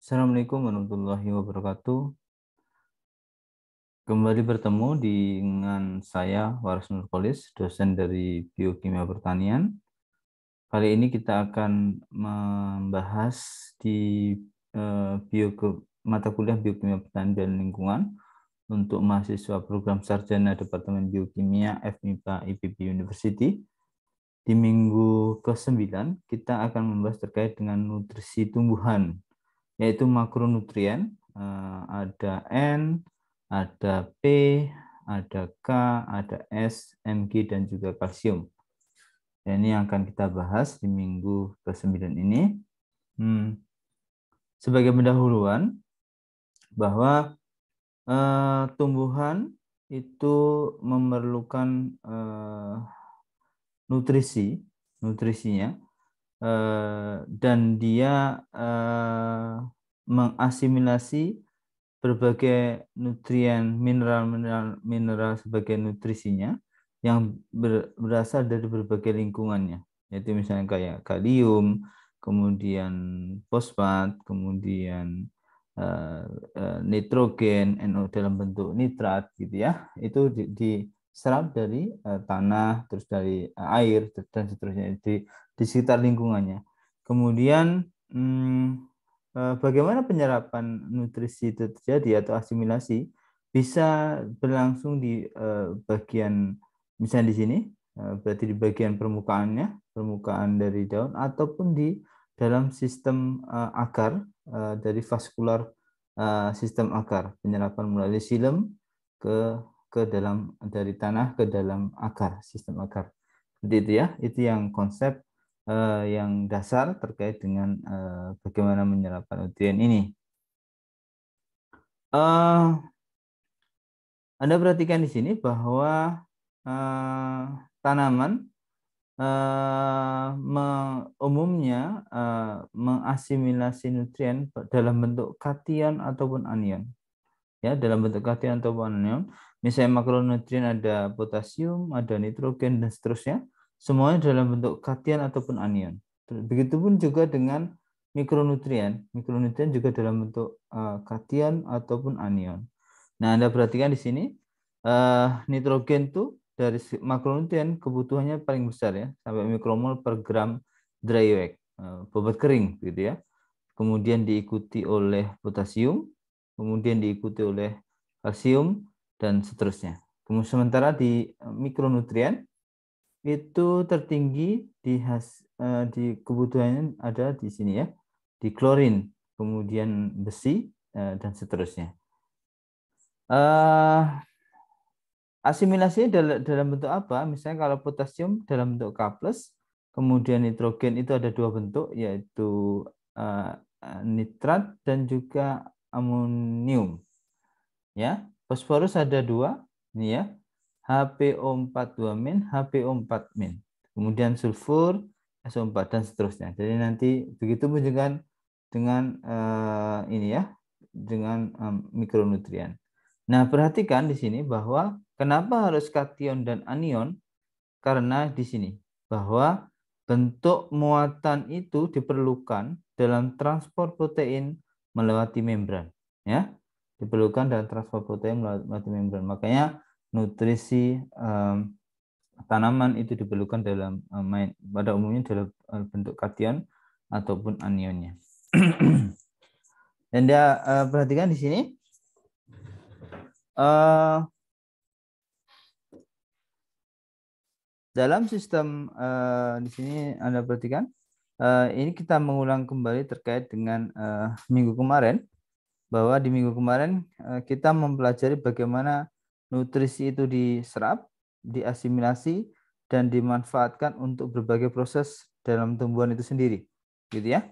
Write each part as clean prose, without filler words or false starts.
Assalamualaikum warahmatullahi wabarakatuh. Kembali bertemu dengan saya Waras Nurkolis, dosen dari Biokimia Pertanian. Kali ini kita akan membahas di mata kuliah Biokimia Pertanian dan Lingkungan untuk mahasiswa program sarjana Departemen Biokimia FMIPA IPB University. Di minggu ke-9 kita akan membahas terkait dengan nutrisi tumbuhan, yaitu makronutrien. Ada N, ada P, ada K, ada S, Mg, dan juga kalsium. Dan ini yang akan kita bahas di minggu ke-9 ini. Sebagai pendahuluan, bahwa tumbuhan itu memerlukan nutrisinya, dan dia mengasimilasi berbagai nutrien, mineral sebagai nutrisinya yang berasal dari berbagai lingkungannya, yaitu misalnya kayak kalium, kemudian fosfat, kemudian nitrogen, NO dalam bentuk nitrat gitu ya, itu diserap dari tanah, terus dari air dan seterusnya di sekitar lingkungannya. Kemudian bagaimana penyerapan nutrisi itu terjadi atau asimilasi bisa berlangsung di bagian, misalnya di sini, berarti di bagian permukaan dari daun, ataupun di dalam sistem akar, dari vaskular sistem akar, penyerapan melalui silem ke dalam, dari tanah ke dalam akar, sistem akar. Seperti itu ya, itu yang konsep yang dasar terkait dengan bagaimana menyerapkan nutrien ini. Anda perhatikan di sini bahwa tanaman umumnya mengasimilasi nutrien dalam bentuk kation ataupun anion. Ya, dalam bentuk kation ataupun anion. Misalnya makronutrien ada potasium, ada nitrogen, dan seterusnya. Semuanya dalam bentuk kation ataupun anion. Begitupun juga dengan mikronutrien. Mikronutrien juga dalam bentuk kation ataupun anion. Nah, Anda perhatikan di sini, nitrogen tuh dari makronutrien kebutuhannya paling besar ya, sampai mikromol per gram dry weight, bobot kering gitu ya. Kemudian diikuti oleh potasium, kemudian diikuti oleh kalsium, dan seterusnya. Kemudian sementara di mikronutrien itu tertinggi di kebutuhannya ada di sini ya, di klorin, kemudian besi, dan seterusnya. Asimilasinya dalam bentuk apa? Misalnya kalau potasium dalam bentuk K+, kemudian nitrogen itu ada dua bentuk, yaitu nitrat dan juga amonium. Ya, fosforus ada dua, ini ya, HPO42-, HPO4-. Kemudian sulfur, SO4, dan seterusnya. Jadi nanti begitu pun dengan ini ya, dengan mikronutrien. Nah, perhatikan di sini bahwa kenapa harus kation dan anion? Karena di sini bahwa bentuk muatan itu diperlukan dalam transport protein melewati membran, ya. Diperlukan dalam transport protein melewati membran. Makanya nutrisi tanaman itu diperlukan pada umumnya dalam bentuk kation ataupun anionnya. Dan dia perhatikan di sini. Dalam sistem di sini Anda perhatikan, ini kita mengulang kembali terkait dengan minggu kemarin, bahwa di minggu kemarin kita mempelajari bagaimana nutrisi itu diserap, diasimilasi, dan dimanfaatkan untuk berbagai proses dalam tumbuhan itu sendiri, gitu ya.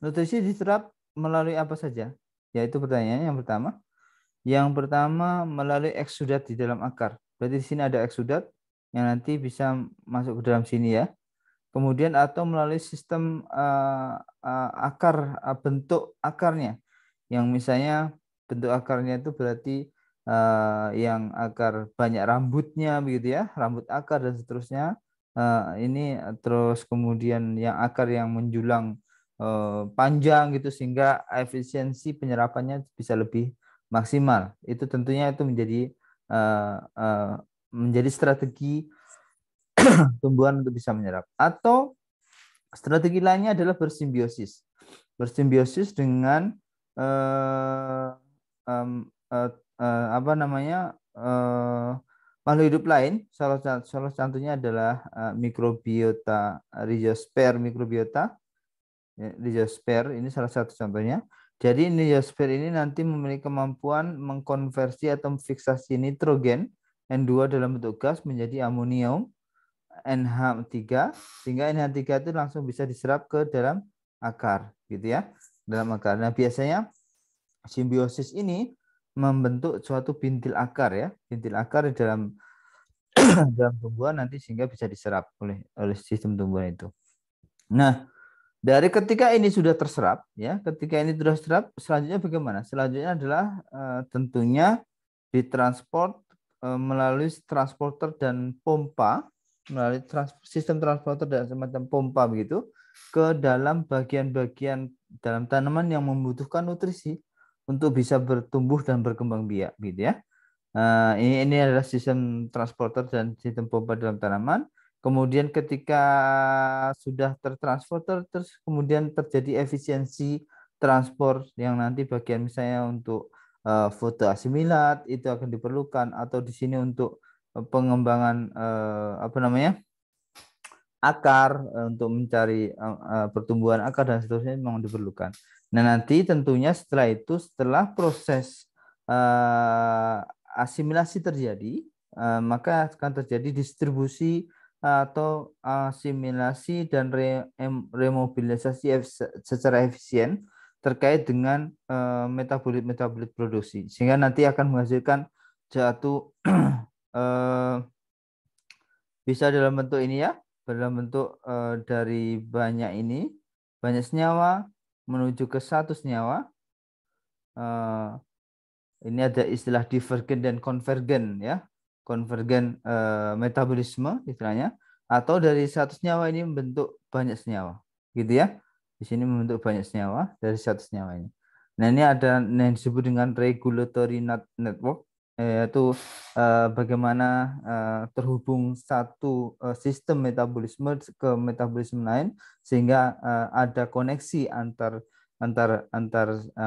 Nutrisi diserap melalui apa saja? Yaitu pertanyaannya yang pertama. Yang pertama melalui eksudat di dalam akar. Berarti di sini ada eksudat yang nanti bisa masuk ke dalam sini ya. Kemudian atau melalui sistem akar, bentuk akarnya. Yang misalnya bentuk akarnya itu berarti yang akar banyak rambutnya begitu ya, rambut akar dan seterusnya. Ini terus kemudian yang akar yang menjulang panjang gitu sehingga efisiensi penyerapannya bisa lebih maksimal. Itu tentunya itu menjadi strategi tumbuhan untuk bisa menyerap. Atau strategi lainnya adalah bersimbiosis. Bersimbiosis dengan apa namanya makhluk hidup lain. Salah satunya adalah mikrobiota rhizosphere. Rhizosphere ini salah satu contohnya. Jadi rhizosphere ini nanti memiliki kemampuan mengkonversi atau fiksasi nitrogen N2 dalam bentuk gas menjadi amonium NH3 sehingga NH3 itu langsung bisa diserap ke dalam akar gitu ya, dalam akar. Nah, biasanya simbiosis ini membentuk suatu bintil akar ya, bintil akar di dalam dalam tumbuhan nanti sehingga bisa diserap oleh sistem tumbuhan itu. Nah, dari ketika ini sudah terserap ya, ketika ini sudah terserap, selanjutnya bagaimana? Selanjutnya adalah tentunya ditransport melalui transporter dan pompa, melalui sistem transporter dan semacam pompa begitu ke dalam bagian-bagian dalam tanaman yang membutuhkan nutrisi untuk bisa bertumbuh dan berkembang biak gitu ya. Ini adalah sistem transporter dan sistem pompa dalam tanaman. Kemudian ketika sudah tertransporter, terus kemudian terjadi efisiensi transport yang nanti bagian misalnya untuk fotoasimilat itu akan diperlukan, atau di sini untuk pengembangan apa namanya akar untuk mencari pertumbuhan akar dan seterusnya memang diperlukan. Nah, nanti tentunya setelah itu, setelah proses asimilasi terjadi, maka akan terjadi distribusi atau asimilasi dan remobilisasi secara efisien terkait dengan metabolit produksi, sehingga nanti akan menghasilkan suatu bisa dalam bentuk ini ya, dalam bentuk dari banyak senyawa menuju ke satu senyawa. Ini ada istilah divergen dan konvergen ya, konvergen metabolisme istilahnya, atau dari satu senyawa ini membentuk banyak senyawa gitu ya. Di sini membentuk banyak senyawa dari satu senyawa ini. Nah, ini ada yang disebut dengan regulatory network, yaitu bagaimana terhubung satu sistem metabolisme ke metabolisme lain sehingga ada koneksi antar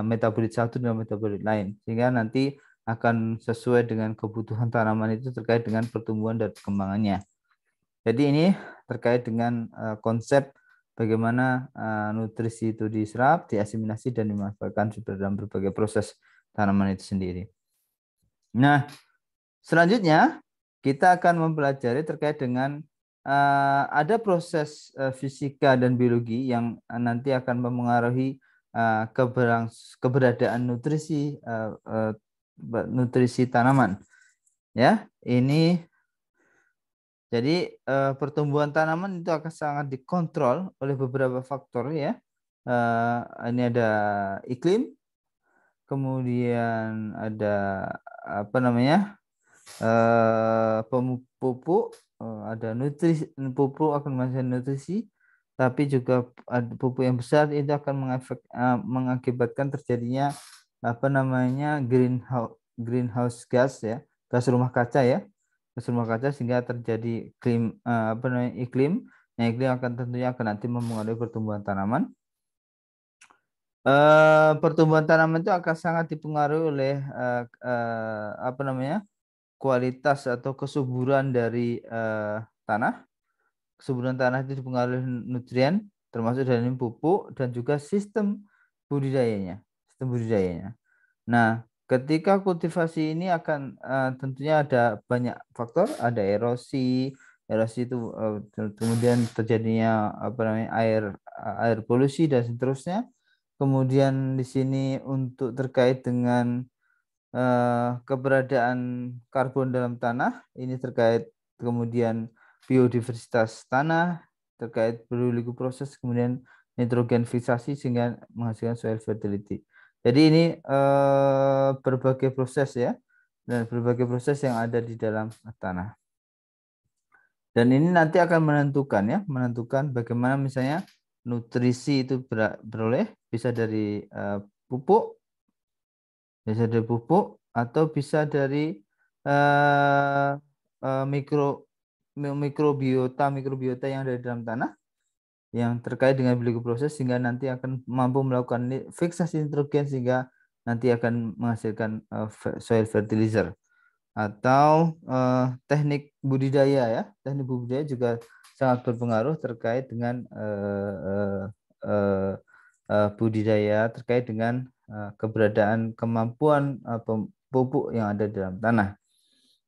metabolit satu dan metabolit lain, sehingga nanti akan sesuai dengan kebutuhan tanaman itu terkait dengan pertumbuhan dan perkembangannya. Jadi ini terkait dengan konsep bagaimana nutrisi itu diserap, diasimilasi, dan dimanfaatkan dalam berbagai proses tanaman itu sendiri. Nah, selanjutnya kita akan mempelajari terkait dengan ada proses fisika dan biologi yang nanti akan mempengaruhi keberadaan nutrisi tanaman ya. Ini jadi pertumbuhan tanaman itu akan sangat dikontrol oleh beberapa faktor ya. Ini ada iklim, kemudian ada apa namanya pupuk, ada nutrisi, pupuk akan menghasilkan nutrisi, tapi juga ada pupuk yang besar itu akan mengakibatkan terjadinya apa namanya greenhouse gas ya, gas rumah kaca ya, gas rumah kaca, sehingga terjadi iklim yang akan tentunya akan nanti mempengaruhi pertumbuhan tanaman. Pertumbuhan tanaman itu akan sangat dipengaruhi oleh apa namanya kualitas atau kesuburan dari tanah. Kesuburan tanah itu dipengaruhi nutrien, termasuk dari pupuk dan juga sistem budidayanya. Nah, ketika kultivasi ini akan tentunya ada banyak faktor, ada erosi itu kemudian terjadinya apa namanya air polusi dan seterusnya. Kemudian di sini untuk terkait dengan keberadaan karbon dalam tanah, ini terkait kemudian biodiversitas tanah, terkait proses, kemudian nitrogen fiksasi sehingga menghasilkan soil fertility. Jadi ini berbagai proses ya, dan berbagai proses yang ada di dalam tanah. Dan ini nanti akan menentukan bagaimana misalnya nutrisi itu beroleh bisa dari pupuk, bisa dari pupuk atau bisa dari eh, mikrobiota yang ada di dalam tanah yang terkait dengan proses sehingga nanti akan mampu melakukan fiksasi nitrogen sehingga nanti akan menghasilkan soil fertilizer atau teknik budidaya ya. Teknik budidaya juga sangat berpengaruh terkait dengan budidaya terkait dengan keberadaan kemampuan pupuk yang ada dalam tanah.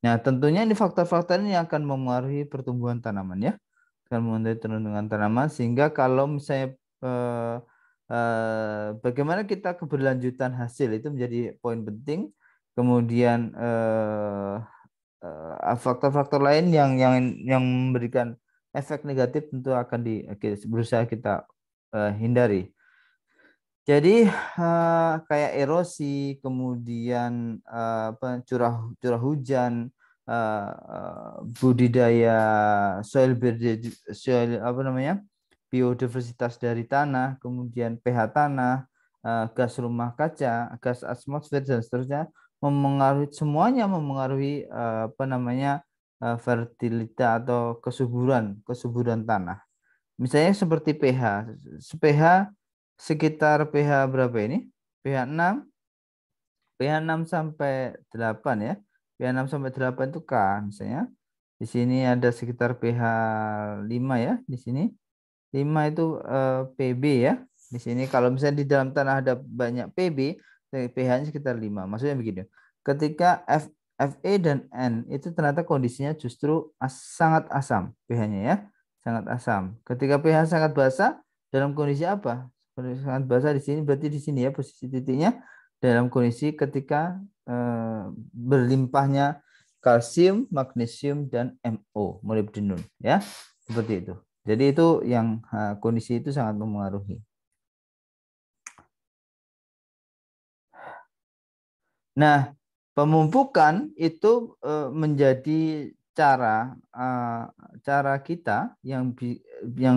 Nah, tentunya ini faktor-faktor ini akan memengaruhi pertumbuhan tanaman ya, akan memengaruhi pertumbuhan tanaman sehingga kalau misalnya bagaimana kita keberlanjutan hasil itu menjadi poin penting. Kemudian faktor-faktor lain yang memberikan efek negatif tentu akan berusaha kita hindari. Jadi kayak erosi, kemudian curah hujan, budidaya soil apa namanya biodiversitas dari tanah, kemudian pH tanah, gas rumah kaca, gas atmosfer dan seterusnya semuanya memengaruhi apa namanya fertilitas atau kesuburan tanah. Misalnya seperti pH sekitar pH berapa ini? pH 6, pH 6 sampai 8 ya. pH 6 sampai 8 itu K misalnya. Di sini ada sekitar pH 5 ya di sini. 5 itu PB ya. Di sini kalau misalnya di dalam tanah ada banyak PB, pH-nya sekitar 5. Maksudnya begini. Ketika Fe dan N itu ternyata kondisinya justru sangat asam pH-nya ya. Sangat asam. Ketika pH sangat basah dalam kondisi apa? Kondisi sangat basah di sini berarti di sini ya posisi titiknya dalam kondisi ketika berlimpahnya kalsium, magnesium dan MO, molibdenum ya. Seperti itu. Jadi itu yang kondisi itu sangat mempengaruhi. Nah, pemupukan itu menjadi cara kita yang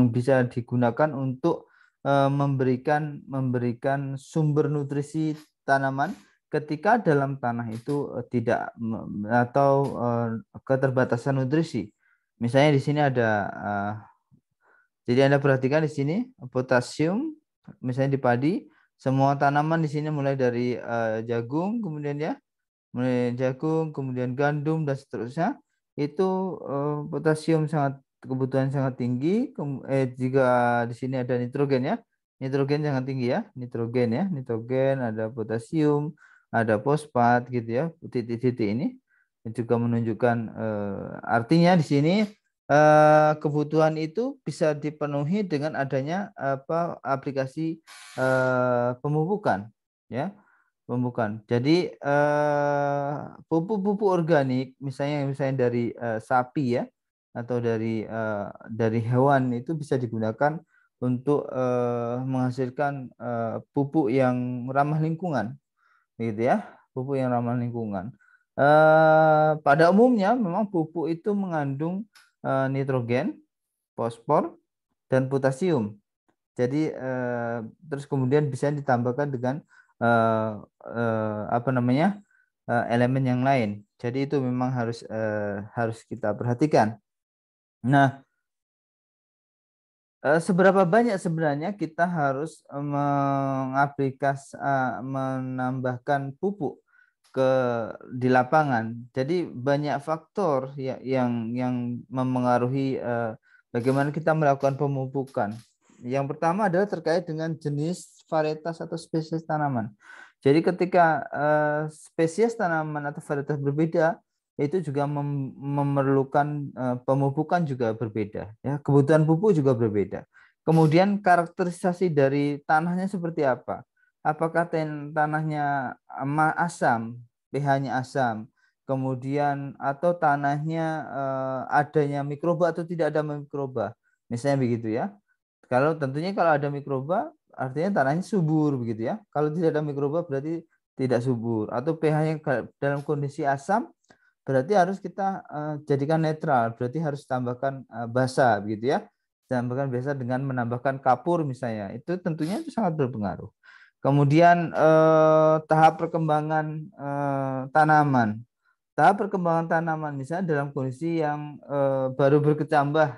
bisa digunakan untuk memberikan sumber nutrisi tanaman ketika dalam tanah itu tidak atau keterbatasan nutrisi. Misalnya di sini ada jadi Anda perhatikan di sini potasium, misalnya di padi, semua tanaman di sini mulai dari jagung, kemudian ya, mulai jagung, kemudian gandum dan seterusnya, itu potasium kebutuhan sangat tinggi. Jika di sini ada nitrogen ya, nitrogen sangat tinggi ya, nitrogen ada potasium, ada fosfat gitu ya, titik-titik ini juga menunjukkan artinya di sini kebutuhan itu bisa dipenuhi dengan adanya aplikasi pemupukan ya pemupukan. Jadi pupuk-pupuk organik misalnya dari sapi ya atau dari hewan itu bisa digunakan untuk menghasilkan pupuk yang ramah lingkungan gitu ya, pupuk yang ramah lingkungan. Pada umumnya memang pupuk itu mengandung nitrogen, fosfor, dan potasium. Jadi terus kemudian bisa ditambahkan dengan apa namanya elemen yang lain. Jadi itu memang harus kita perhatikan. Nah, seberapa banyak sebenarnya kita harus menambahkan pupuk di lapangan. Jadi banyak faktor yang memengaruhi bagaimana kita melakukan pemupukan. Yang pertama adalah terkait dengan jenis, varietas atau spesies tanaman. Jadi ketika spesies tanaman atau varietas berbeda, itu juga memerlukan pemupukan juga berbeda. Ya, kebutuhan pupuk juga berbeda. Kemudian karakterisasi dari tanahnya seperti apa? Apakah tanahnya asam, pH-nya asam, kemudian atau tanahnya adanya mikroba atau tidak ada mikroba, misalnya begitu ya. Kalau ada mikroba, artinya tanahnya subur begitu ya. Kalau tidak ada mikroba berarti tidak subur. Atau pH-nya dalam kondisi asam, berarti harus kita jadikan netral, berarti harus tambahkan basa begitu ya. Bahkan biasa dengan menambahkan kapur misalnya, itu tentunya itu sangat berpengaruh. Kemudian tahap perkembangan tanaman. Tahap perkembangan tanaman misalnya dalam kondisi yang baru berkecambah,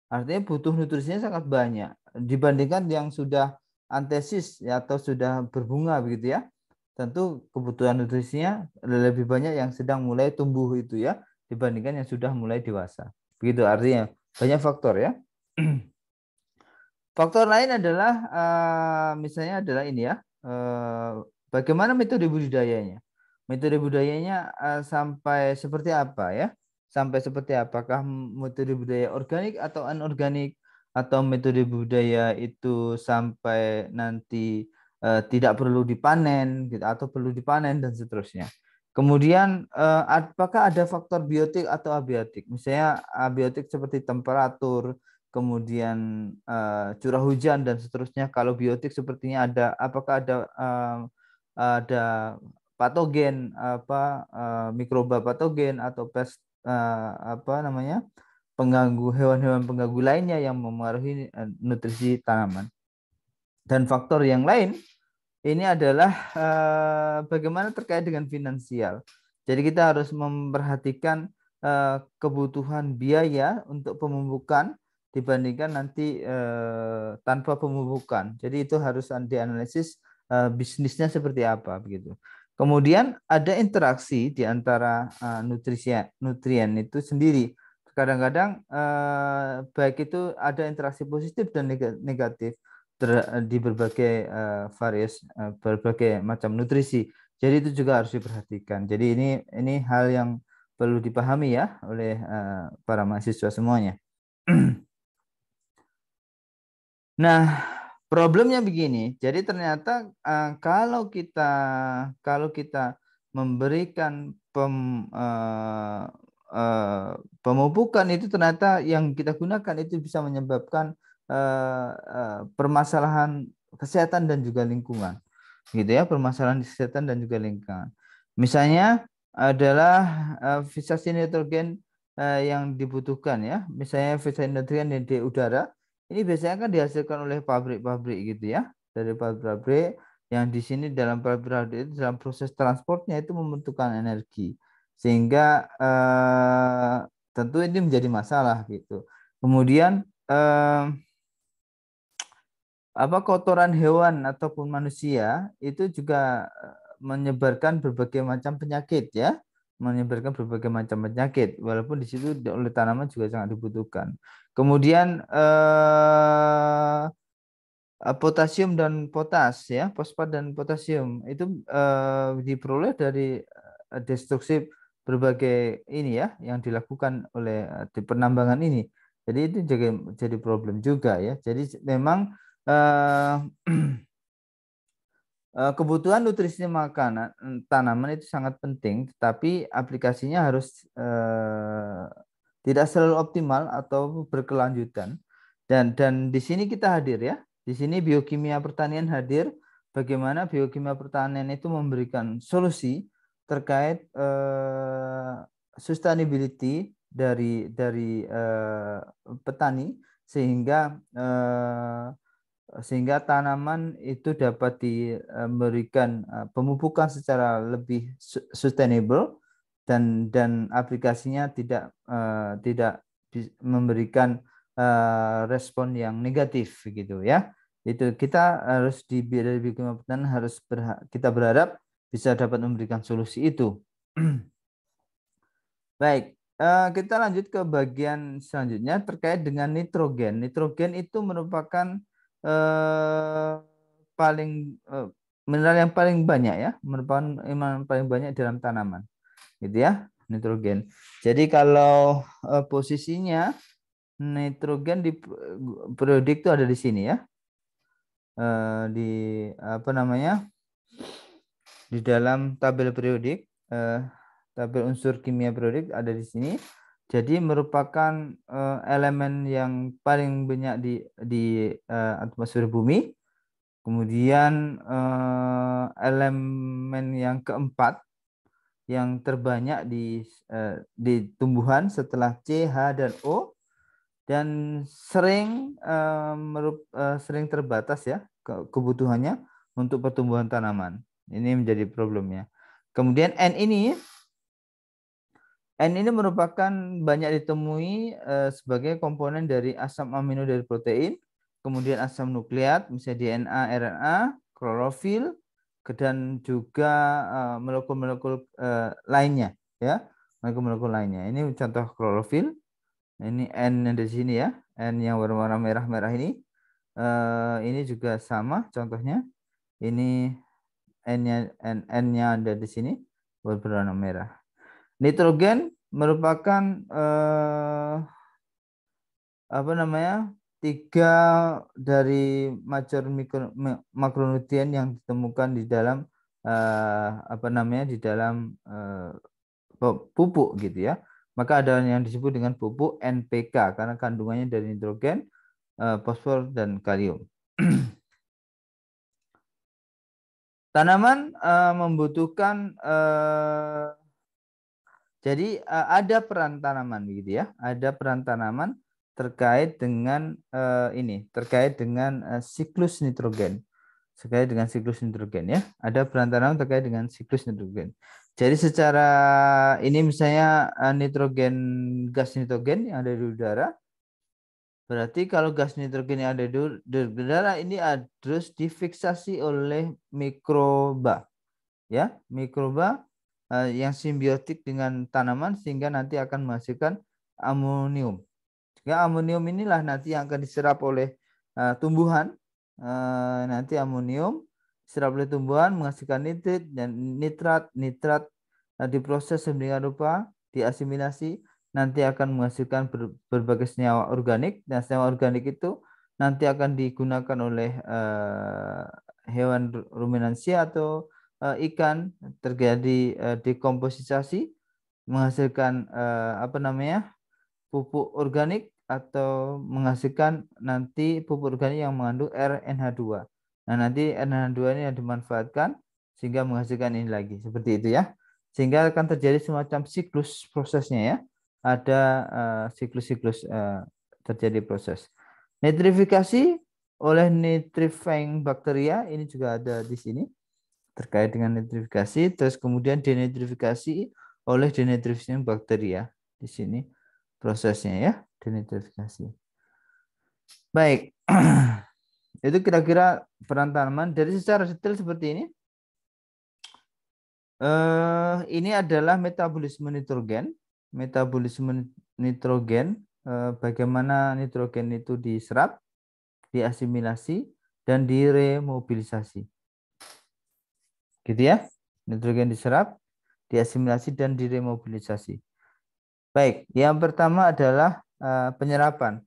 artinya butuh nutrisinya sangat banyak dibandingkan yang sudah antesis ya, atau sudah berbunga begitu ya. Tentu kebutuhan nutrisinya lebih banyak yang sedang mulai tumbuh itu ya, dibandingkan yang sudah mulai dewasa. Begitu artinya banyak faktor ya. Faktor lain adalah misalnya adalah ini ya, bagaimana metode budidayanya. Metode budidayanya sampai seperti apa ya? Sampai seperti apakah metode budidaya organik atau anorganik, atau metode budidaya itu sampai nanti tidak perlu dipanen gitu, atau perlu dipanen dan seterusnya. Kemudian apakah ada faktor biotik atau abiotik? Misalnya abiotik seperti temperatur, kemudian curah hujan dan seterusnya. Kalau biotik sepertinya ada, apakah ada patogen, mikroba patogen atau pes, pengganggu, hewan-hewan pengganggu lainnya yang memengaruhi nutrisi tanaman. Dan faktor yang lain ini adalah bagaimana terkait dengan finansial. Jadi kita harus memperhatikan kebutuhan biaya untuk pemupukan dibandingkan nanti tanpa pemupukan. Jadi itu harus dianalisis bisnisnya seperti apa begitu. Kemudian ada interaksi di antara nutrien itu sendiri. Kadang-kadang baik itu ada interaksi positif dan negatif di berbagai berbagai macam nutrisi. Jadi itu juga harus diperhatikan. Jadi ini hal yang perlu dipahami ya oleh para mahasiswa semuanya. Nah, problemnya begini. Jadi ternyata kalau kita memberikan pemupukan itu, ternyata yang kita gunakan itu bisa menyebabkan permasalahan kesehatan dan juga lingkungan, gitu ya, permasalahan kesehatan dan juga lingkungan. Misalnya adalah fiksasi nitrogen yang dibutuhkan ya, misalnya fiksasi nitrogen di udara. Ini biasanya kan dihasilkan oleh pabrik-pabrik gitu ya, dari pabrik-pabrik yang di sini dalam pabrik itu dalam proses transportnya itu membutuhkan energi, sehingga tentu ini menjadi masalah gitu. Kemudian kotoran hewan ataupun manusia itu juga menyebarkan berbagai macam penyakit ya, menyebarkan berbagai macam penyakit, walaupun di situ oleh tanaman juga sangat dibutuhkan. Kemudian potasium dan potas ya, fosfat dan potasium itu diperoleh dari destruksi berbagai ini ya yang dilakukan oleh di penambangan ini. Jadi itu juga jadi problem juga ya. Jadi memang kebutuhan nutrisi makanan tanaman itu sangat penting, tetapi aplikasinya harus tidak selalu optimal atau berkelanjutan. Dan di sini kita hadir ya. Di sini biokimia pertanian hadir. Bagaimana biokimia pertanian itu memberikan solusi terkait sustainability dari petani, sehingga tanaman itu dapat diberikan pemupukan secara lebih sustainable, dan aplikasinya tidak memberikan respon yang negatif gitu ya. Itu kita harus dari biokimia pertanian harus kita berharap bisa dapat memberikan solusi itu. Baik, kita lanjut ke bagian selanjutnya terkait dengan nitrogen. Nitrogen itu merupakan mineral yang paling banyak ya, merupakan mineral paling banyak dalam tanaman, gitu ya, nitrogen. Jadi kalau posisinya nitrogen di periodik itu ada di sini ya, di di dalam tabel periodik, tabel unsur kimia periodik ada di sini. Jadi merupakan elemen yang paling banyak di atmosfer bumi. Kemudian elemen yang keempat yang terbanyak di tumbuhan setelah C, H, dan O. dan sering sering terbatas ya kebutuhannya untuk pertumbuhan tanaman. Ini menjadi problemnya. Kemudian N ini merupakan banyak ditemui sebagai komponen dari asam amino dari protein, kemudian asam nukleat, misalnya DNA, RNA, klorofil, dan juga molekul-molekul lainnya, ya, molekul-molekul lainnya. Ini contoh klorofil. Ini N yang di sini ya, N yang warna-warna merah-merah ini. Ini juga sama contohnya. Ini N-nya ada di sini berwarna merah. Nitrogen merupakan apa namanya 3 dari makronutrien yang ditemukan di dalam apa namanya di dalam pupuk gitu ya. Maka ada yang disebut dengan pupuk NPK karena kandungannya dari nitrogen, fosfor dan kalium. Tanaman membutuhkan jadi ada peran tanaman gitu ya, ada peran tanaman terkait dengan terkait dengan siklus nitrogen, terkait dengan siklus nitrogen ya, ada peran tanaman terkait dengan siklus nitrogen. Jadi secara ini misalnya nitrogen, gas nitrogen yang ada di udara, berarti kalau gas nitrogen yang ada di udara ini harus difiksasi oleh mikroba, ya, mikroba yang simbiotik dengan tanaman sehingga nanti akan menghasilkan amonium. Sehingga amonium inilah nanti yang akan diserap oleh tumbuhan. Nanti amonium diserap oleh tumbuhan menghasilkan nitrit dan nitrat diproses sedemikian rupa, diasimilasi, nanti akan menghasilkan berbagai senyawa organik, dan senyawa organik itu nanti akan digunakan oleh hewan ruminansia atau ikan, terjadi dekomposisasi menghasilkan apa namanya pupuk organik atau menghasilkan nanti pupuk organik yang mengandung RNH2. Nah, nanti RNH2 ini yang dimanfaatkan sehingga menghasilkan ini lagi seperti itu ya. Sehingga akan terjadi semacam siklus prosesnya ya. Ada siklus-siklus terjadi proses. Nitrifikasi oleh nitrifying bakteria ini juga ada di sini terkait dengan nitrifikasi, terus kemudian denitrifikasi oleh denitrifikasi bakteria di sini prosesnya ya, denitrifikasi. Baik, itu kira-kira peran tanaman dari secara detail seperti ini. Ini adalah metabolisme nitrogen, bagaimana nitrogen itu diserap, diasimilasi, dan diremobilisasi. Gitu ya, nitrogen diserap, diasimilasi, dan diremobilisasi. Baik, yang pertama adalah penyerapan.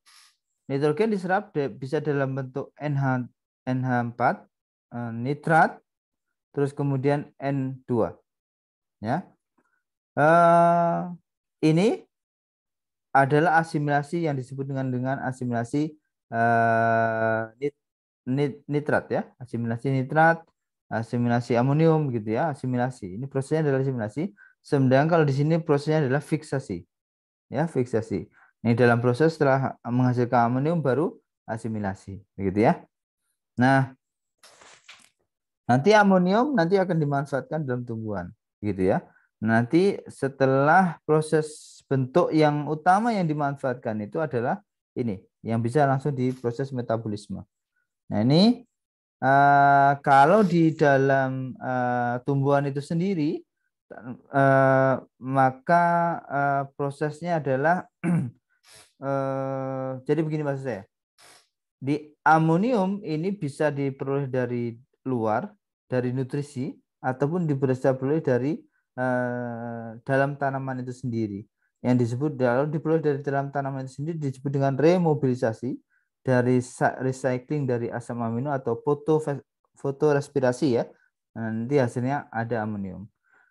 Nitrogen diserap bisa dalam bentuk NH4, nitrat, terus kemudian N2. Ya, ini adalah asimilasi yang disebut dengan asimilasi nitrat ya, asimilasi nitrat, asimilasi amonium gitu ya, asimilasi. Ini prosesnya adalah asimilasi. Sedangkan kalau di sini prosesnya adalah fiksasi. Ya, fiksasi. Ini dalam proses setelah menghasilkan amonium baru asimilasi, begitu ya. Nah, nanti amonium nanti akan dimanfaatkan dalam tumbuhan, gitu ya. Nanti setelah proses bentuk yang utama yang dimanfaatkan itu adalah ini, yang bisa langsung diproses metabolisme. Nah, ini kalau di dalam tumbuhan itu sendiri, maka prosesnya adalah jadi begini maksud saya. Di amonium ini bisa diperoleh dari luar, dari nutrisi, ataupun bisa diperoleh dari dalam tanaman itu sendiri. Yang disebut kalau diperoleh dari dalam tanaman itu sendiri disebut dengan remobilisasi dari recycling dari asam amino atau fotorespirasi ya. Nah, nanti hasilnya ada amonium.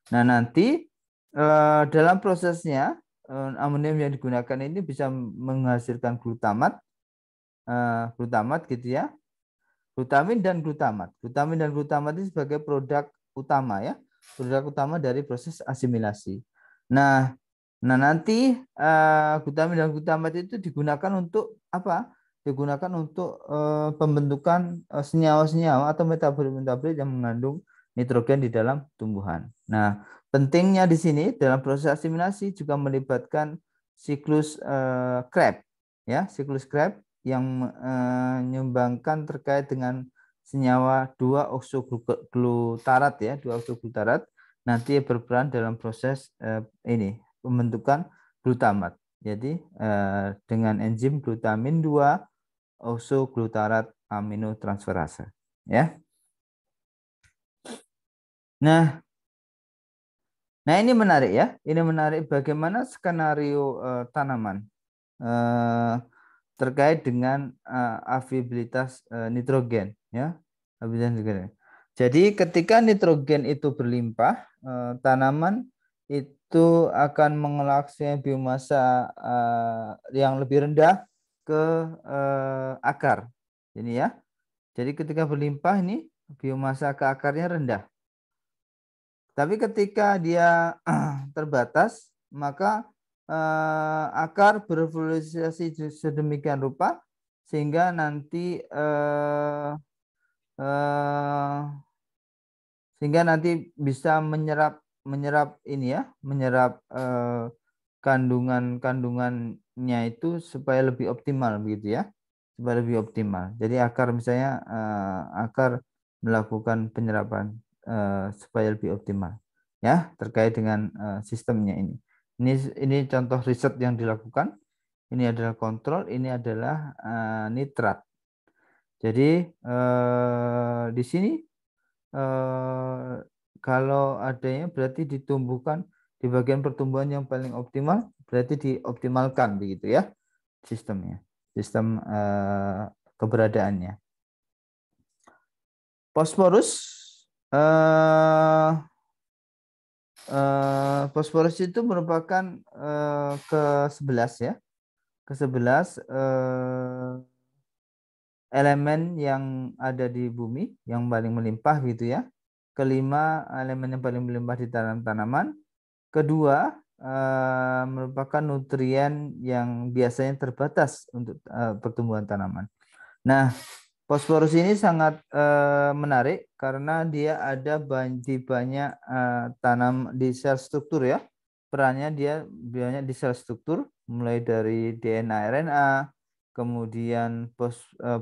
Nah, nanti dalam prosesnya amonium yang digunakan ini bisa menghasilkan glutamat gitu ya, glutamin dan glutamat ini sebagai produk utama ya, produk utama dari proses asimilasi. Nah, Nah, nanti glutamin dan glutamat itu digunakan untuk apa? Digunakan untuk pembentukan senyawa-senyawa atau metabolit-metabolit yang mengandung nitrogen di dalam tumbuhan. Nah, pentingnya di sini dalam proses asimilasi juga melibatkan siklus Krebs, ya, siklus Krebs yang menyumbangkan terkait dengan senyawa 2-oksoglutarat, ya, 2-oksoglutarat nanti berperan dalam proses ini pembentukan glutamat. Jadi dengan enzim glutamin 2 oksoglutarat aminotransferase, ya. Nah, ini menarik, ya. Ini menarik bagaimana skenario tanaman terkait dengan availabilitas nitrogen, ya. Jadi ketika nitrogen itu berlimpah, tanaman itu akan mengelaknya biomasa yang lebih rendah ke akar. Ini, ya. Jadi ketika berlimpah ini biomasa ke akarnya rendah. Tapi ketika dia terbatas, maka akar berevolusi sedemikian rupa sehingga nanti bisa menyerap ini, ya, menyerap kandungannya itu supaya lebih optimal, begitu, ya, supaya lebih optimal. Jadi akar misalnya akar melakukan penyerapan supaya lebih optimal, ya, terkait dengan sistemnya ini. Ini contoh riset yang dilakukan. Ini adalah kontrol, ini adalah nitrat. Jadi di sini kalau adanya berarti ditumbuhkan di bagian pertumbuhan yang paling optimal, berarti dioptimalkan, begitu, ya, sistemnya, sistem keberadaannya. Fosforus, fosforus itu merupakan ke-11, ya, ke-11 elemen yang ada di bumi yang paling melimpah, gitu, ya. Kelima, elemen yang paling melimpah di dalam tanaman. Kedua, merupakan nutrien yang biasanya terbatas untuk pertumbuhan tanaman. Nah, fosforus ini sangat menarik karena dia ada di banyak di sel struktur, ya. Perannya dia banyak di sel struktur, mulai dari DNA, RNA, kemudian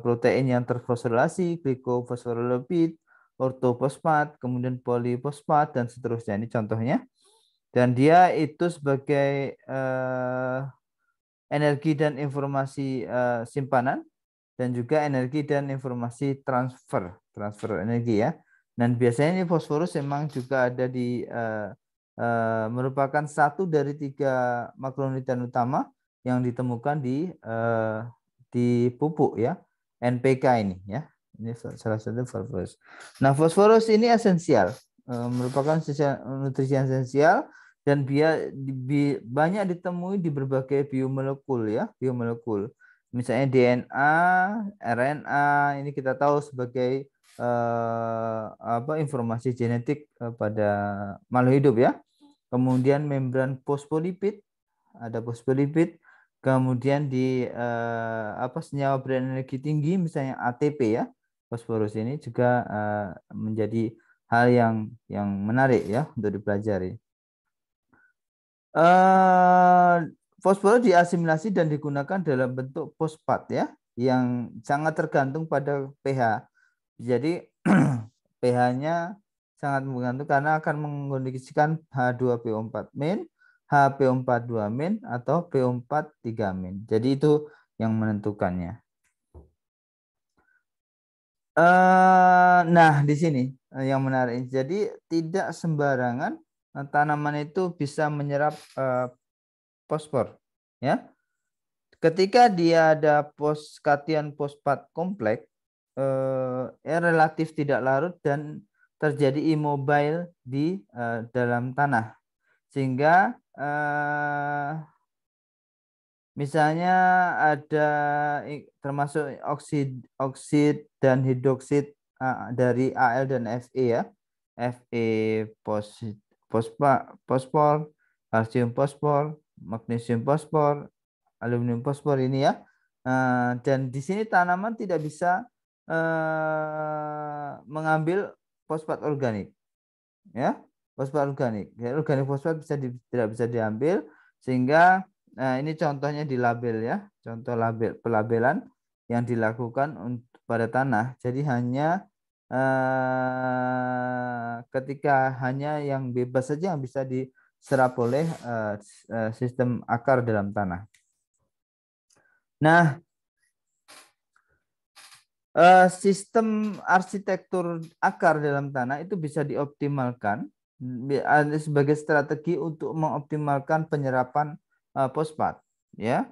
protein yang terfosforilasi, glikofosfolipid, ortofosfat, kemudian polifosfat, dan seterusnya. Ini contohnya. Dan dia itu sebagai energi dan informasi simpanan, dan juga energi dan informasi transfer energi, ya. Dan biasanya ini fosforus memang juga ada di merupakan satu dari 3 makronutrien utama yang ditemukan di pupuk, ya, NPK ini, ya. Ini salah satu fosforus. Nah, fosforus ini esensial, merupakan nutrisi esensial, dan banyak ditemui di berbagai biomolekul, ya, biomolekul. Misalnya DNA, RNA, ini kita tahu sebagai informasi genetik pada makhluk hidup, ya. Kemudian membran fosfolipid, ada fosfolipid. Kemudian di senyawa berenergi tinggi, misalnya ATP, ya. Fosforus ini juga menjadi hal yang menarik, ya, untuk dipelajari. Fosforus diasimilasi dan digunakan dalam bentuk fosfat, ya, yang sangat tergantung pada pH. Jadi pH-nya sangat menggantung karena akan mengkondisikan H2PO4-, HPO42-, atau PO43-. Jadi itu yang menentukannya. Nah, di sini yang menarik. Jadi tidak sembarangan tanaman itu bisa menyerap fosfor, ya. Ketika dia ada kation fosfat kompleks, relatif tidak larut dan terjadi immobile di dalam tanah, sehingga misalnya ada termasuk oksid dan hidroksid dari Al dan Fe, ya. Fe fosfor, kalsium fosfor, magnesium fosfor, aluminium fosfor ini ya. Dan di sini tanaman tidak bisa mengambil fosfat organik, ya, fosfat organik. Ya, organik fosfat tidak bisa diambil, sehingga ini contohnya di label ya, contoh label pelabelan yang dilakukan pada tanah. Jadi hanya ketika hanya yang bebas saja yang bisa diserap oleh sistem akar dalam tanah. Nah, sistem arsitektur akar dalam tanah itu bisa dioptimalkan sebagai strategi untuk mengoptimalkan penyerapan fosfat, ya,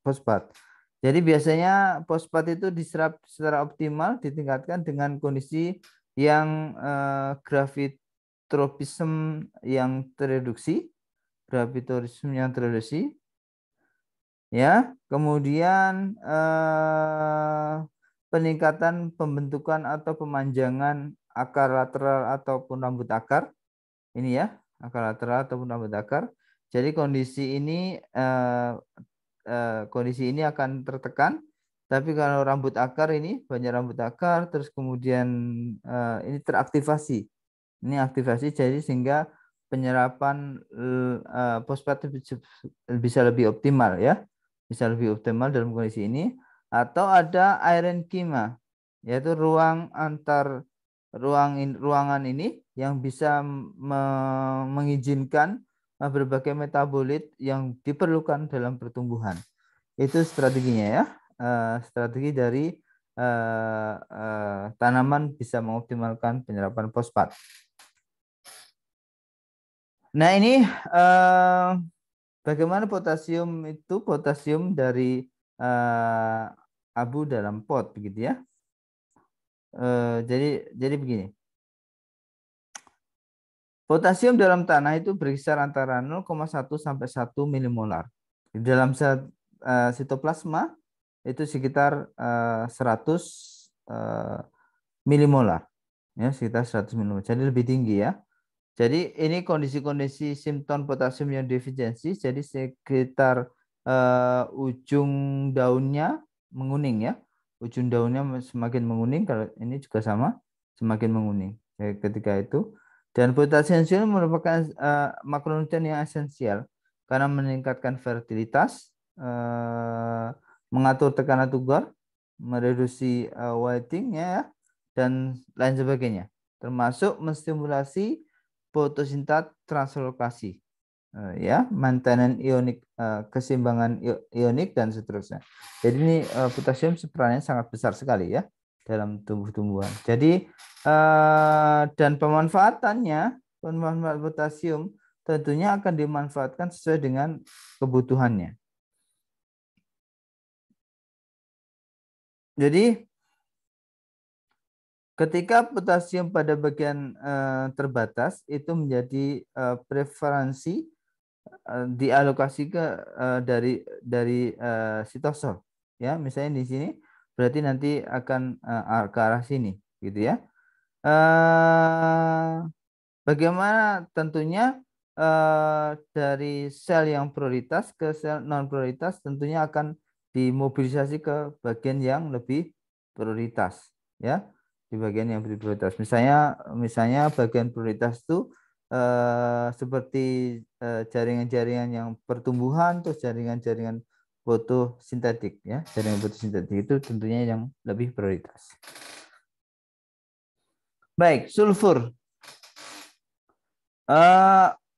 fosfat. Jadi biasanya fosfat itu diserap secara optimal ditingkatkan dengan kondisi yang gravitropisme yang tereduksi, ya, kemudian peningkatan pembentukan atau pemanjangan akar lateral ataupun rambut akar ini ya, akar lateral ataupun rambut akar. Jadi kondisi ini akan tertekan, tapi kalau rambut akar ini banyak rambut akar terus kemudian ini teraktivasi, ini aktivasi, jadi sehingga penyerapan fosfat bisa lebih optimal ya, bisa lebih optimal dalam kondisi ini. Atau ada irenkima, yaitu ruangan ini yang bisa mengizinkan berbagai metabolit yang diperlukan dalam pertumbuhan. Itu strateginya ya, strategi dari tanaman bisa mengoptimalkan penyerapan fosfat. Nah ini bagaimana potasium itu, potasium dari abu dalam pot begitu ya. Jadi begini. Potasium dalam tanah itu berkisar antara 0,1 sampai 1 milimolar. Di dalam sitoplasma itu sekitar 100 milimolar. Ya, sekitar 100 milimolar. Jadi lebih tinggi ya. Jadi ini kondisi-kondisi simptom potasium yang defisiensi, jadi sekitar ujung daunnya menguning ya. Ujung daunnya semakin menguning, kalau ini juga sama, semakin menguning ketika itu. Dan potasium merupakan makronutrien yang esensial karena meningkatkan fertilitas, mengatur tekanan tugar, mereduksi whiting ya, dan lain sebagainya. Termasuk menstimulasi fotosintas translokasi, ya, maintenance ionik, keseimbangan ionik dan seterusnya. Jadi ini potasium perannya sangat besar sekali ya dalam tumbuh-tumbuhan. Jadi dan pemanfaat potasium tentunya akan dimanfaatkan sesuai dengan kebutuhannya. Jadi ketika potasium pada bagian terbatas itu menjadi preferensi dialokasi ke dari sitosol ya, misalnya di sini berarti nanti akan ke arah sini gitu ya. Bagaimana tentunya dari sel yang prioritas ke sel non prioritas tentunya akan dimobilisasi ke bagian yang lebih prioritas ya, di bagian yang lebih prioritas. Misalnya bagian prioritas itu seperti jaringan-jaringan yang pertumbuhan, terus jaringan-jaringan fotosintetik ya, jaringan fotosintetik itu tentunya yang lebih prioritas. Baik, sulfur.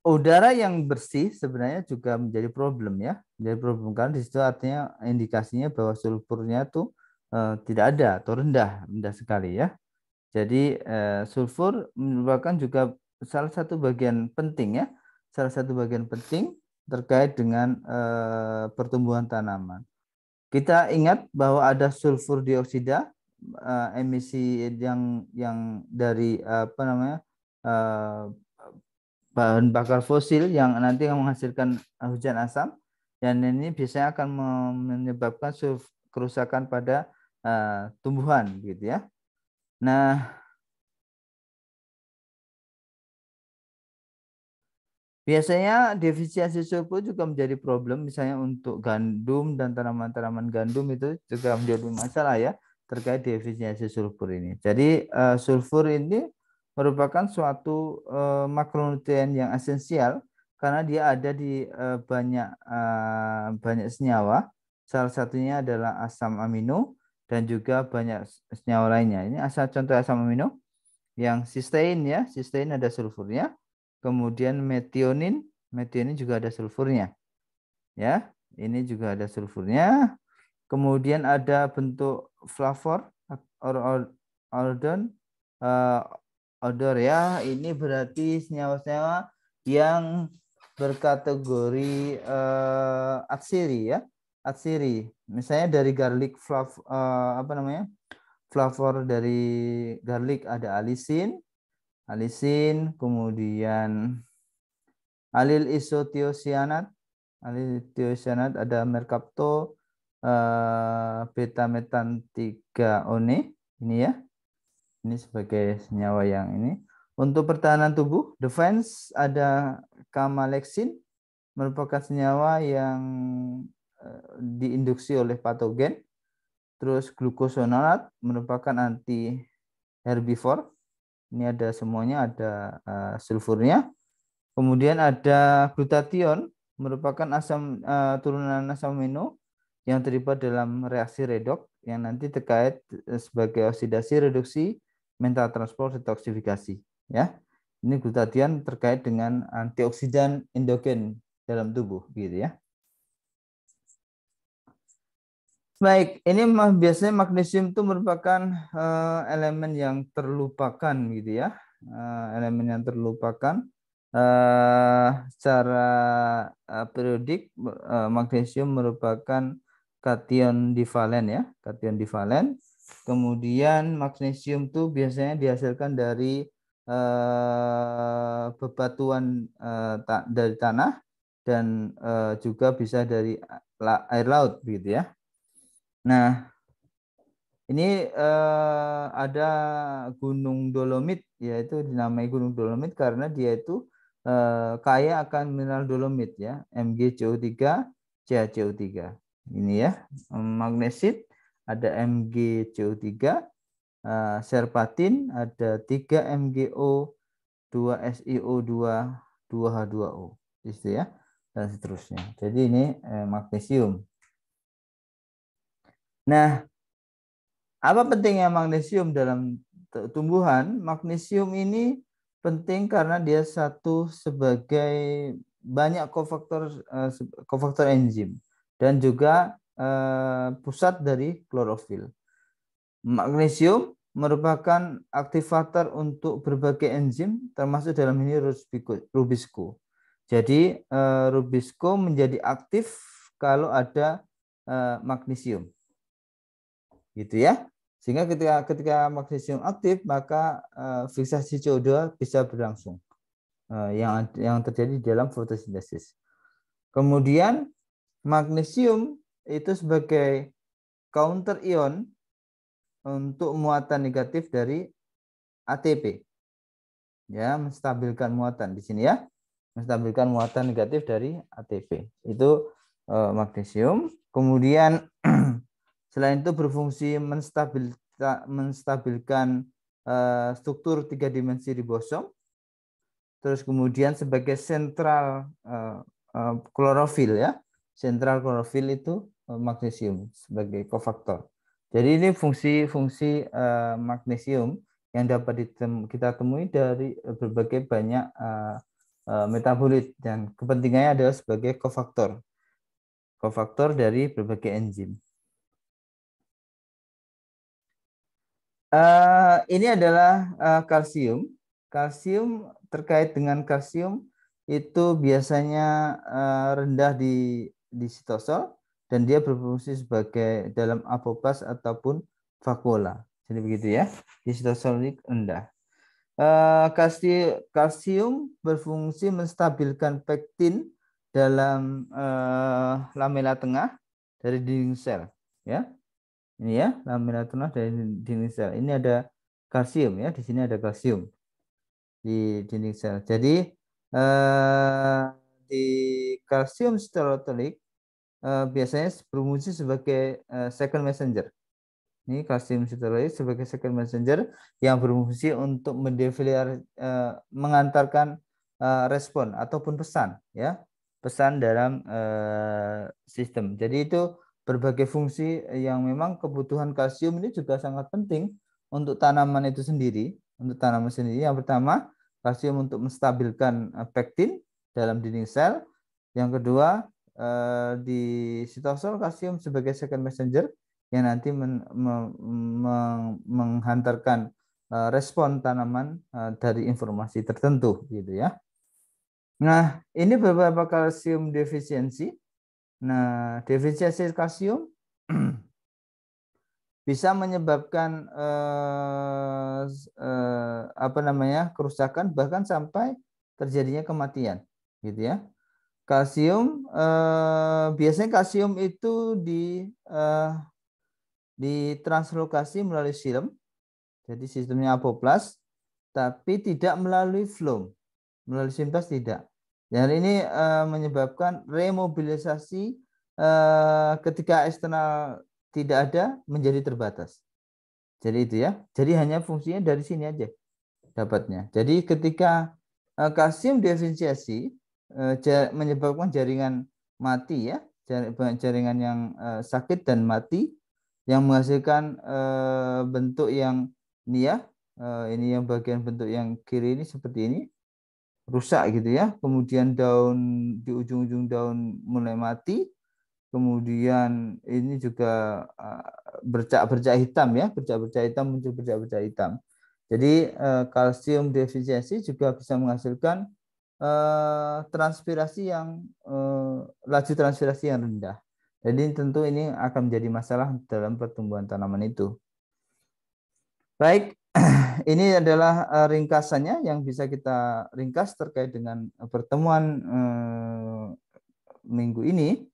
Udara yang bersih sebenarnya juga menjadi problem ya, menjadi problem kan di situ, artinya indikasinya bahwa sulfurnya tuh tidak ada atau rendah sekali ya. Jadi sulfur merupakan juga salah satu bagian penting ya, salah satu bagian penting terkait dengan pertumbuhan tanaman. Kita ingat bahwa ada sulfur dioksida, emisi yang dari apa namanya bahan bakar fosil yang nanti akan menghasilkan hujan asam, dan ini biasanya akan menyebabkan kerusakan pada tumbuhan gitu ya. Nah, Biasanya defisiensi sulfur juga menjadi problem, misalnya untuk gandum dan tanaman-tanaman gandum itu juga menjadi masalah ya terkait defisiensi sulfur ini. Jadi sulfur ini merupakan suatu makronutrien yang esensial karena dia ada di banyak senyawa. Salah satunya adalah asam amino dan juga banyak senyawa lainnya. Ini contoh asam amino yang sistein ya, sistein ada sulfurnya. Kemudian metionin, metionin juga ada sulfurnya. Ya, ini juga ada sulfurnya. Kemudian ada bentuk flavor or ordon odor ya. Ini berarti senyawa-senyawa yang berkategori atsiri ya. Atsiri. Misalnya dari garlic apa namanya? Flavor dari garlic ada alisin, kemudian alil isotiosianat, ada merkapto, beta metan 3 one ini ya. Ini sebagai senyawa yang ini. Untuk pertahanan tubuh, defense ada kamaleksin, merupakan senyawa yang diinduksi oleh patogen. Terus glukosonat merupakan anti herbivore. Ini ada semuanya, ada sulfurnya. Kemudian ada glutathione, merupakan asam turunan asam amino yang terlibat dalam reaksi redoks yang nanti terkait sebagai oksidasi, reduksi, mental transport, detoksifikasi. Ya, ini glutathione terkait dengan antioksidan endogen dalam tubuh, gitu ya. Baik, ini biasanya magnesium itu merupakan elemen yang terlupakan gitu ya, elemen yang terlupakan secara periodik. Magnesium merupakan kation divalen ya, kation divalen. Kemudian magnesium itu biasanya dihasilkan dari bebatuan dari tanah dan juga bisa dari air laut gitu ya. Nah, ini ada Gunung Dolomit, yaitu dinamai Gunung Dolomit karena dia itu kaya akan mineral dolomit ya, MgCO3, CaCO3. Ini ya, magnesit ada MgCO3, serpatin ada 3 MgO, 2 SiO2, 2 H2O, gitu ya, dan seterusnya. Jadi ini magnesium. Nah, apa pentingnya magnesium dalam tumbuhan? Magnesium ini penting karena dia sebagai banyak kofaktor enzim dan juga pusat dari klorofil. Magnesium merupakan aktivator untuk berbagai enzim termasuk dalam ini rubisco. Jadi rubisco menjadi aktif kalau ada magnesium. Gitu ya. Sehingga ketika magnesium aktif maka fiksasi CO2 bisa berlangsung yang terjadi dalam fotosintesis. Kemudian magnesium itu sebagai counter ion untuk muatan negatif dari ATP. Ya, menstabilkan muatan di sini ya. Menstabilkan muatan negatif dari ATP. Itu magnesium. Kemudian selain itu berfungsi menstabilkan struktur 3 dimensi ribosom. Terus kemudian sebagai sentral klorofil ya. Sentral klorofil itu magnesium sebagai kofaktor. Jadi ini fungsi-fungsi magnesium yang dapat kita temui dari berbagai banyak metabolit dan kepentingannya adalah sebagai kofaktor. Kofaktor dari berbagai enzim. Ini adalah kalsium. Kalsium terkait dengan kalsium itu biasanya rendah di sitosol dan dia berfungsi sebagai dalam apopas ataupun vakuola. Jadi begitu ya. Di sitosol ini rendah. Kalsium berfungsi menstabilkan pektin dalam lamela tengah dari dinding sel, ya. Ini ya, lamina tengah dari dinding sel. Ini ada kalsium ya, di sini ada kalsium di dinding sel. Jadi Di kalsium sterotolik biasanya berfungsi sebagai second messenger. Ini kalsium steroid sebagai second messenger yang berfungsi untuk mengantarkan respon ataupun pesan, ya, pesan dalam sistem. Jadi itu berbagai fungsi yang memang kebutuhan kalsium ini juga sangat penting untuk tanaman itu sendiri. Untuk tanaman sendiri, yang pertama kalsium untuk menstabilkan pektin dalam dinding sel. Yang kedua di sitosol kalsium sebagai second messenger yang nanti menghantarkan respon tanaman dari informasi tertentu, gitu ya. Nah, ini beberapa kalsium defisiensi. Nah, defisiensi kalsium bisa menyebabkan kerusakan bahkan sampai terjadinya kematian, gitu ya. Kalsium biasanya kalsium itu ditranslokasi melalui silem, jadi sistemnya apoplas, tapi tidak melalui flow, melalui simplas tidak. Dan ini menyebabkan remobilisasi ketika eksternal tidak ada menjadi terbatas. Jadi itu ya. Jadi hanya fungsinya dari sini aja dapatnya. Jadi ketika kalsium defisiensi menyebabkan jaringan mati, ya, jaringan yang sakit dan mati, yang menghasilkan bentuk yang ini, ya, ini yang bagian bentuk yang kiri ini seperti ini, rusak gitu ya. Kemudian daun di ujung-ujung daun mulai mati. Kemudian ini juga bercak-bercak hitam, ya, bercak-bercak hitam, muncul bercak-bercak hitam. Jadi kalsium defisiensi juga bisa menghasilkan transpirasi yang laju transpirasi yang rendah. Jadi tentu ini akan menjadi masalah dalam pertumbuhan tanaman itu. Baik, ini adalah ringkasannya yang bisa kita ringkas terkait dengan pertemuan minggu ini.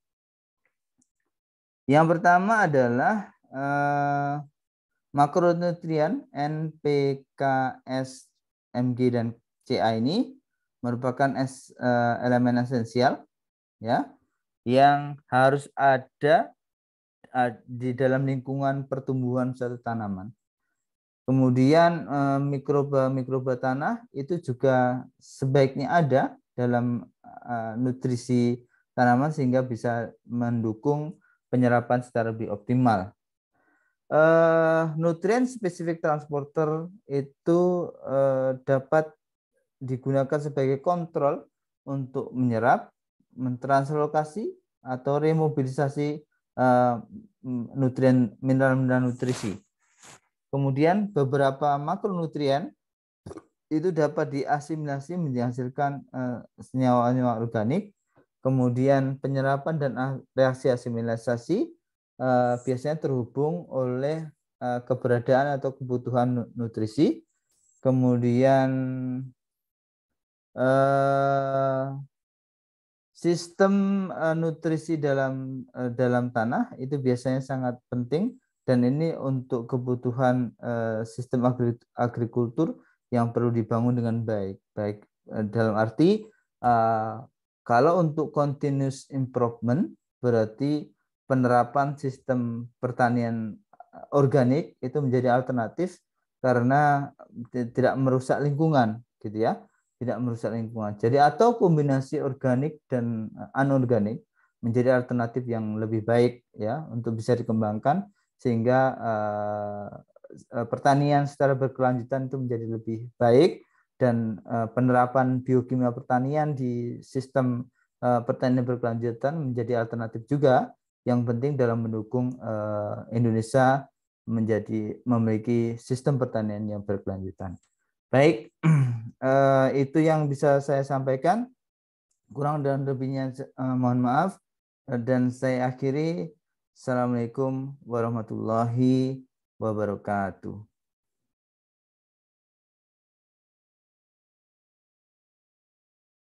Yang pertama adalah makronutrien NPK, S, Mg, dan Ca ini merupakan elemen esensial, ya, yang harus ada di dalam lingkungan pertumbuhan suatu tanaman. Kemudian mikroba tanah itu juga sebaiknya ada dalam nutrisi tanaman sehingga bisa mendukung penyerapan secara lebih optimal. Nutrien spesifik transporter itu dapat digunakan sebagai kontrol untuk menyerap, mentranslokasi, atau remobilisasi nutrien mineral-mineral nutrisi. Kemudian beberapa makronutrien itu dapat diasimilasi menghasilkan senyawa-senyawa organik. Kemudian penyerapan dan reaksi asimilasi biasanya terhubung oleh keberadaan atau kebutuhan nutrisi. Kemudian sistem nutrisi dalam tanah itu biasanya sangat penting, dan ini untuk kebutuhan sistem agrikultur yang perlu dibangun dengan baik. Dalam arti kalau untuk continuous improvement berarti penerapan sistem pertanian organik itu menjadi alternatif karena tidak merusak lingkungan, gitu ya. Tidak merusak lingkungan. Jadi atau kombinasi organik dan anorganik menjadi alternatif yang lebih baik, ya, untuk bisa dikembangkan sehingga pertanian secara berkelanjutan itu menjadi lebih baik, dan penerapan biokimia pertanian di sistem pertanian berkelanjutan menjadi alternatif juga yang penting dalam mendukung Indonesia memiliki sistem pertanian yang berkelanjutan. Baik, itu yang bisa saya sampaikan. Kurang dan lebihnya mohon maaf. Dan saya akhiri. Assalamualaikum warahmatullahi wabarakatuh.